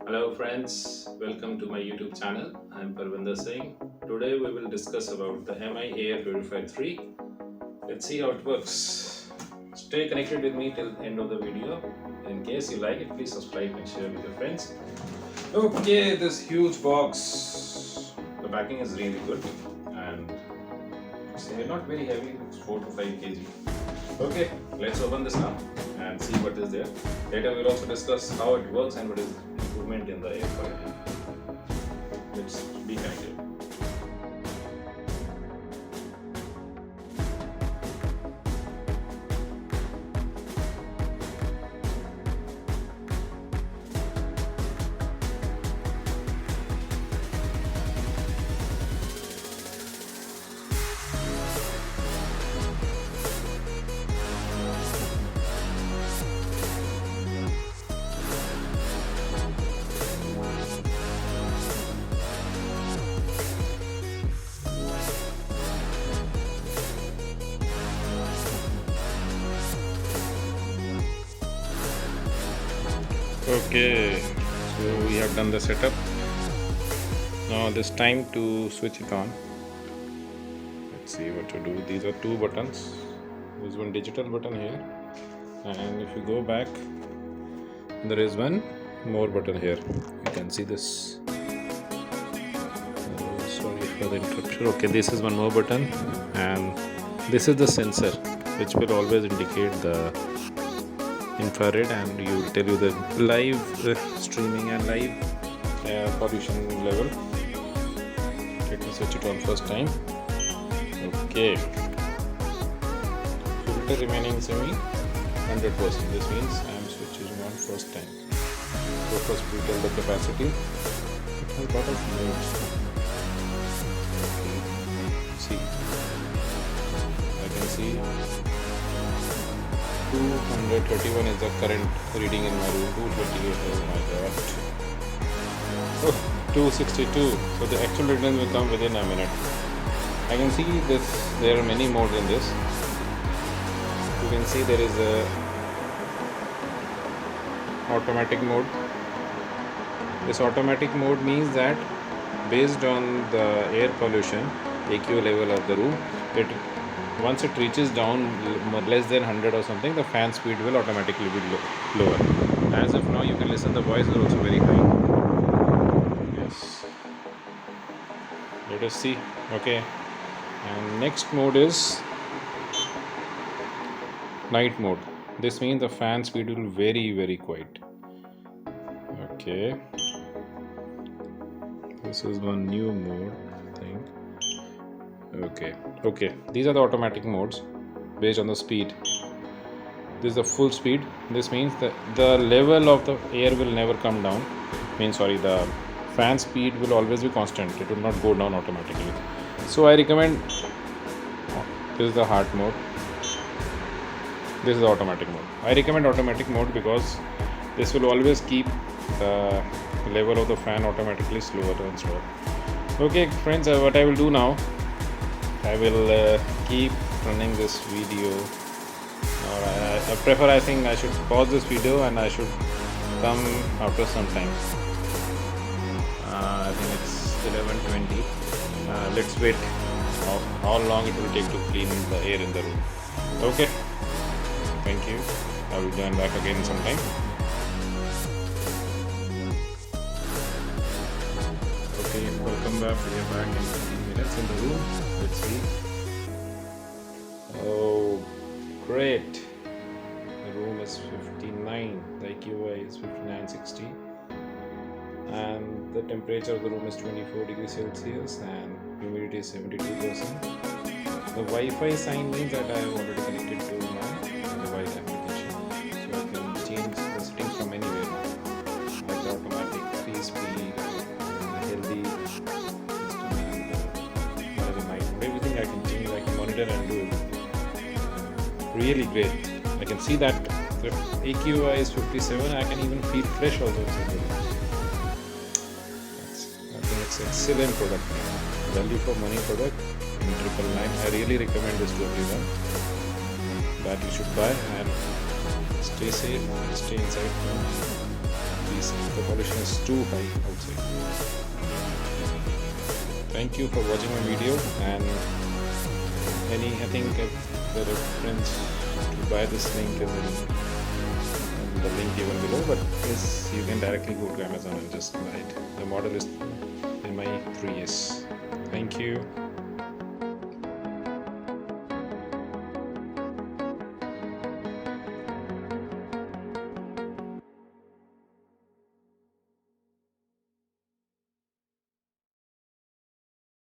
Hello friends, welcome to my YouTube channel. I am Parvinder Singh. Today we will discuss about the MI Air Purifier 3. Let's see how it works. Stay connected with me till end of the video. In case you like it, please subscribe and share with your friends. Okay, this huge box. The packing is really good and it's not very heavy, it's 4 to 5 kg. Okay, let's open this now and see what is there. Later we'll also discuss how it works and what is improvement in the air quality. Let's be connected. Okay, so we have done the setup. Now this time to switch it on. Let's see what to do. These are two buttons. There's one digital button here, and if you go back, there is one more button here. You can see this. Sorry for the interruption. Okay, this is one more button, and this is the sensor which will always indicate the infrared, and you will tell you the live streaming and live pollution level. Let me switch it on first time. Okay, filter remaining semi 100%. This means I am switching on first time. So first we tell the capacity. It has a lot of modes. See, I can see 231 is the current reading in my room. 228, oh my god. Oh, 262. So the actual reading will come within a minute. I can see this. There are many modes in this. You can see there is a automatic mode. This automatic mode means that based on the air pollution AQ level of the room, once it reaches down less than 100 or something, the fan speed will automatically be lower. As of now, you can listen, the voice is also very high. Yes. Let us see. Okay. And next mode is night mode. This means the fan speed will be very, very quiet. Okay. This is one new mode, I think. Okay, these are the automatic modes based on the speed. This is the full speed. This means that the level of the air will never come down. The fan speed will always be constant. It will not go down automatically. So I recommend, this is the hard mode. This is the automatic mode. I recommend automatic mode because this will always keep the level of the fan automatically slower and slower. Okay friends, what I will do now, I will keep running this video, or I think I should pause this video and I should come after some time. I think it's 11:20. Let's wait how long it will take to clean the air in the room. Okay, thank you. I will join back again sometime. Okay, welcome back. We are back in 15 minutes in the room. Let's see. Oh, great. The room is 59. The AQI is 5960. And the temperature of the room is 24 degrees Celsius and humidity is 72%. The Wi-Fi sign means that I have already connected to my device application. So I can change the settings from anywhere. Like the automatic, free speed, the healthy system, and the night mode. Everything I can change, I can monitor and do everything. Really great. I can see that the AQI is 57. I can even feel fresh also. I think it's an excellent product. Value for money product in 999. I really recommend this to everyone that you should buy, and stay safe and stay inside. the pollution is too high outside. Thank you for watching my video, and I think the reference to buy this link is in the link given below, but yes, you can directly go to Amazon and just buy it. The model is MI 3S. Thank you.